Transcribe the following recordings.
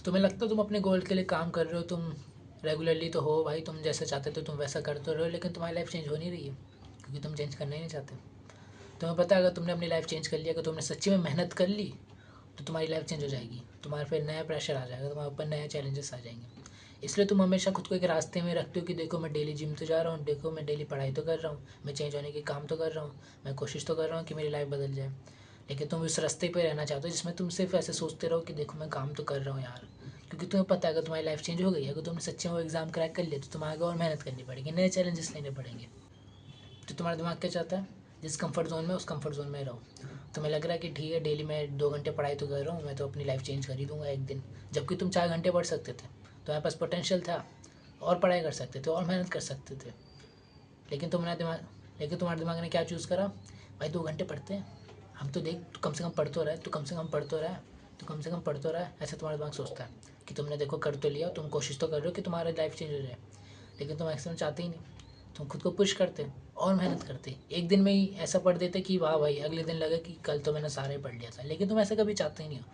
तुम्हें लगता है तुम अपने गोल के लिए काम कर रहे हो, तुम रेगुलरली तो हो भाई, तुम जैसा चाहते थे तुम वैसा करते रहो, लेकिन तुम्हारी लाइफ चेंज हो नहीं रही है क्योंकि तुम चेंज करना ही नहीं चाहते। तुम्हें पता है अगर तुमने अपनी लाइफ चेंज कर लिया, अगर तुमने सच्ची में मेहनत कर ली तो तुम्हारी लाइफ चेंज हो जाएगी, तुम्हारे पे नया प्रेशर आ जाएगा, तुम्हारे ऊपर नए चैलेंजेस आ जाएंगे। इसलिए तुम हमेशा खुद को एक रास्ते में रखते हो कि देखो मैं डेली जिम तो जा रहा हूँ, देखो मैं डेली पढ़ाई तो कर रहा हूँ, मैं चेंज होने के काम तो कर रहा हूँ, मैं कोशिश तो कर रहा हूँ कि मेरी लाइफ बदल जाए। लेकिन तुम उस रास्ते पे रहना चाहते हो जिसमें तुम सिर्फ ऐसे सोचते रहो कि देखो मैं काम तो कर रहा हूँ यार, क्योंकि तुम्हें पता है अगर तुम्हारी लाइफ चेंज हो गई, अगर तुमने सच्चे में वो एग्ज़ाम क्रैक कर लिया तो तुम्हें आगे और मेहनत करनी पड़ेगी, नए चैलेंजेस लेने पड़ेंगे। तो तुम्हारा दिमाग क्या चाहता है, जिस कंफर्ट जोन में उस कंफर्ट जोन में रहो। तुम्हें लग रहा है कि ठीक है डेली मैं 2 घंटे पढ़ाई तो कर रहा हूँ, मैं तो अपनी लाइफ चेंज कर ही दूंगा एक दिन, जबकि तुम 4 घंटे पढ़ सकते थे, तुम्हारे पास पोटेंशियल था, और पढ़ाई कर सकते थे और मेहनत कर सकते थे। लेकिन तुम्हारे दिमाग ने क्या चूज़ करा, भाई 2 घंटे पढ़ते हैं, हम तो देख तू कम से कम पढ़ तो रहा है, तू कम से कम पढ़ तो रहा है, तू कम से कम पढ़ तो रहा है, ऐसा तुम्हारा दिमाग सोचता है कि तुमने देखो कर तो लिया, तुम कोशिश तो कर रहे हो कि तुम्हारा लाइफ चेंज हो जाए, लेकिन तुम एक्चुअली चाहते ही नहीं। तुम खुद को पुश करते और मेहनत करते, एक दिन में ही ऐसा पढ़ देते कि वाह भाई, अगले दिन लगे कि कल तो मैंने सारा ही पढ़ लिया था, लेकिन तुम ऐसा कभी चाहते ही नहीं हो।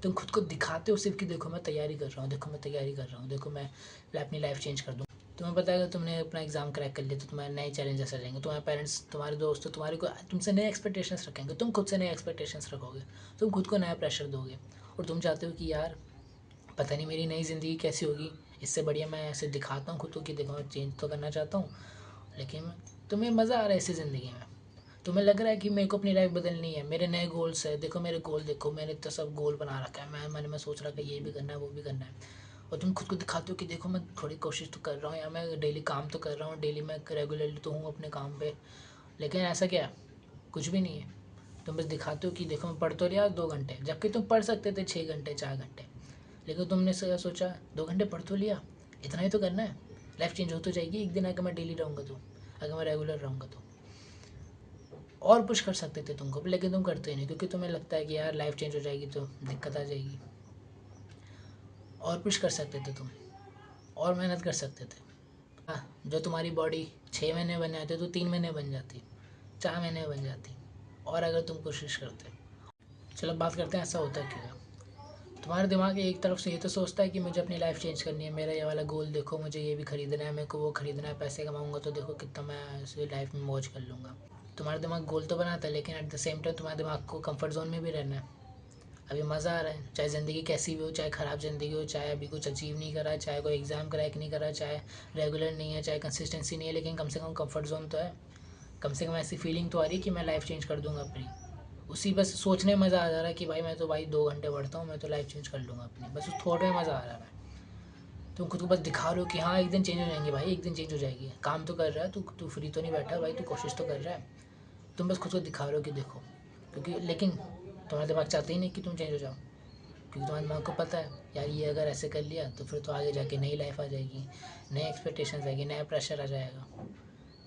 तुम खुद को दिखाते हो सिर्फ कि देखो मैं तैयारी कर रहा हूँ, देखो मैं तैयारी कर रहा हूँ, देखो मैं अपनी लाइफ चेंज कर दूँ। तुम्हें पता है अगर तुमने अपना एग्जाम क्रैक कर लिया तो तुम्हारे नए चैलेंजेस आ जाएंगे, तुम्हारे पेरेंट्स, तुम्हारे दोस्त, तुम्हारे को तुमसे नए एक्सपेक्टेशंस रखेंगे, तुम खुद से नए एक्सपेक्टेशंस रखोगे, तुम खुद को नया प्रेशर दोगे, और तुम चाहते हो कि यार पता नहीं मेरी नई ज़िंदगी कैसी होगी, इससे बढ़िया मैं ऐसे दिखाता हूँ खुद को कि देखो मैं चेंज तो करना चाहता हूँ, लेकिन तुम्हें मज़ा आ रहा है इसी ज़िंदगी में, तुम्हें लग रहा है कि मेरे को अपनी लाइफ बदलनी है, मेरे नए गोल्स है, देखो मेरे गोल, देखो मैंने तो सब गोल बना रखा है, मैं मन में सोच रहा कि ये भी करना है वो भी करना है, और तुम खुद को दिखाते हो कि देखो मैं थोड़ी कोशिश तो कर रहा हूँ या मैं डेली काम तो कर रहा हूँ, डेली मैं रेगुलरली तो हूँ अपने काम पे, लेकिन ऐसा क्या है, कुछ भी नहीं है। तुम बस दिखाते हो कि देखो मैं पढ़ तो लिया 2 घंटे, जबकि तुम पढ़ सकते थे 6 घंटे 4 घंटे, लेकिन तुमने सोचा 2 घंटे पढ़ तो लिया, इतना ही तो करना है, लाइफ चेंज हो तो जाएगी एक दिन, अगर मैं डेली रहूँगा तो, अगर मैं रेगुलर रहूँगा तो। और पुश कर सकते थे तुमको, लेकिन तुम करते ही नहीं क्योंकि तुम्हें लगता है कि यार लाइफ चेंज हो जाएगी तो दिक्कत आ जाएगी। और पुश कर सकते थे तुम, और मेहनत कर सकते थे। जो तुम्हारी बॉडी 6 महीने बन जाती तो 3 महीने बन जाती, 4 महीने बन जाती, और अगर तुम कोशिश करते। चलो बात करते हैं ऐसा होता क्यों है। तुम्हारा दिमाग एक तरफ से ये तो सोचता है कि मुझे अपनी लाइफ चेंज करनी है, मेरा ये वाला गोल देखो, मुझे ये भी खरीदना है, मेरे को वो खरीदना है, पैसे कमाऊंगा तो देखो कितना मैं इस लाइफ में मौज कर लूँगा। तुम्हारा दिमाग गोल तो बनाता है, लेकिन एट द सेम टाइम तुम्हारे दिमाग को कंफर्ट जोन में भी रहना है। अभी मज़ा आ रहा है, चाहे ज़िंदगी कैसी भी हो, चाहे ख़राब ज़िंदगी हो, चाहे अभी कुछ अचीव नहीं करा, चाहे कोई एग्ज़ाम क्रैक नहीं करा, चाहे रेगुलर नहीं है, चाहे कंसिस्टेंसी नहीं है, लेकिन कम से कम कंफर्ट जोन तो है। कम से कम ऐसी फीलिंग तो आ रही है कि मैं लाइफ चेंज कर दूंगा अपनी। उसी बस सोचने में मज़ा आ जा रहा है कि भाई मैं तो भाई 2 घंटे पढ़ता हूँ, मैं तो लाइफ चेंज कर लूँगा अपनी, बस उस थॉट में मज़ा आ रहा है। तुम खुद को बस दिखा रहे हो कि हाँ एक दिन चेंज हो जाएंगे भाई, एक दिन चेंज हो जाएगी, काम तो कर रहा है तू, तू फ्री तो नहीं बैठा भाई, तू कोशिश तो कर रहा है। तुम बस खुद को दिखा रहे हो कि देखो, क्योंकि लेकिन तुम्हारा दिमाग चाहते ही नहीं कि तुम चेंज हो जाओ, क्योंकि तुम्हारे दिमाग को पता है यार ये अगर ऐसे कर लिया तो फिर तो आगे जाके नई लाइफ आ जाएगी, नए एक्सपेक्टेशन आएगी, नया प्रेशर आ जाएगा।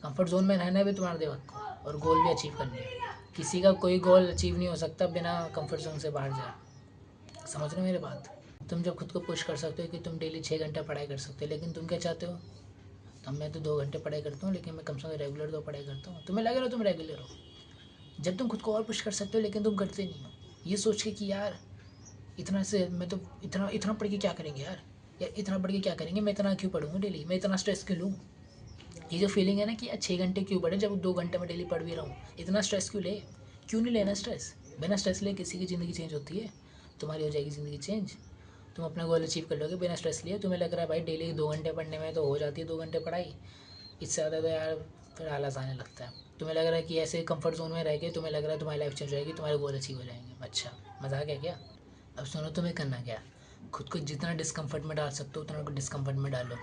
कंफर्ट जोन में रहना है भी तुम्हारे दिमाग को, और गोल भी अचीव करनी है। किसी का कोई गोल अचीव नहीं हो सकता बिना कंफर्ट जोन से बाहर जाए। समझ रहे हो मेरी बात। तुम जब खुद को पुश कर सकते हो कि तुम डेली 6 घंटा पढ़ाई कर सकते हो, लेकिन तुम क्या चाहते हो, तो मैं तो 2 घंटे पढ़ाई करता हूँ, लेकिन मैं कम से कम रेगुलर तो पढ़ाई करता हूँ, तुम्हें लग रहा है तुम रेगुलर हो। जब तुम खुद को और पुश कर सकते हो लेकिन तुम करते नहीं हो, ये सोच के कि यार इतना से मैं तो इतना इतना पढ़ के क्या करेंगे यार, यार इतना पढ़ के क्या करेंगे, मैं इतना क्यों पढ़ूंगा डेली, मैं इतना स्ट्रेस क्यों लूँ। ये जो फीलिंग है ना कि यार 6 घंटे क्यों पढ़े जब 2 घंटे में डेली पढ़ भी रहा हूँ, इतना स्ट्रेस क्यों ले, क्यों नहीं लेना स्ट्रेस। बिना स्ट्रेस ले किसी की ज़िंदगी चेंज होती है, तुम्हारी हो जाएगी ज़िंदगी चेंज। तुम अपना गोल अचीव कर लोगे बिना स्ट्रेस लिए। तुम्हें लग रहा है भाई डेली 2 घंटे पढ़ने में तो हो जाती है 2 घंटे पढ़ाई, इससे ज़्यादा तो यार फिर आलस आने लगता है। तुम्हें लग रहा है कि ऐसे कंफर्ट जोन में रह के तुम्हें लग रहा है तुम्हारी लाइफ चेंज हो जाएगी, तुम्हारे गोल अचीव हो जाएंगे। अच्छा मजाक है क्या। अब सुनो तुम्हें करना क्या, खुद को जितना डिस्कम्फर्ट में डाल सकते हो उतना डिस्कम्फर्ट में डालो।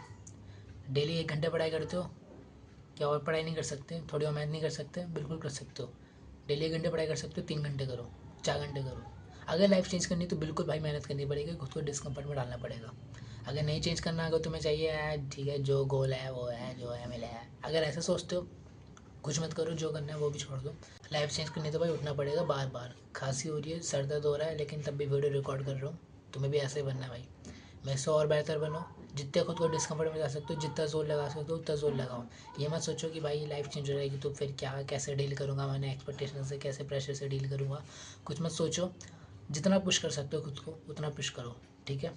डेली 1 घंटे पढ़ाई करते हो, क्या और पढ़ाई नहीं कर सकते, थोड़ी और मेहनत नहीं कर सकते, बिल्कुल कर सकते हो। डेली 1 घंटे पढ़ाई कर सकते हो, 3 घंटे करो, 4 घंटे करो। अगर लाइफ चेंज करनी तो बिल्कुल भाई मेहनत करनी पड़ेगी, खुद को डिस्कम्फर्ट में डालना पड़ेगा। अगर नहीं चेंज करना, अगर तुम्हें चाहिए है ठीक है जो गोल है वो है, जो है मिला है, अगर ऐसा सोचते हो कुछ मत करो, जो करना है वो भी छोड़ दो। लाइफ चेंज करनी तो भाई उठना पड़ेगा बार बार। खांसी हो रही है, सर दर्द हो रहा है, लेकिन तब भी वीडियो रिकॉर्ड कर रहा हूँ, तुम्हें भी ऐसे ही बनना है भाई। मैं इससे और बेहतर बनो, जितने खुद को डिस्कम्फर्ट में जा सकते हो, जितना जोर लगा सकते हो उतना जोर लगाओ। ये मत सोचो कि भाई लाइफ चेंज हो जाएगी तो फिर क्या, कैसे डील करूँगा मैंने एक्सपेक्टेशन से, कैसे प्रेशर से डील करूँगा, कुछ मत सोचो। जितना पुश कर सकते हो खुद को उतना पुश करो, ठीक है।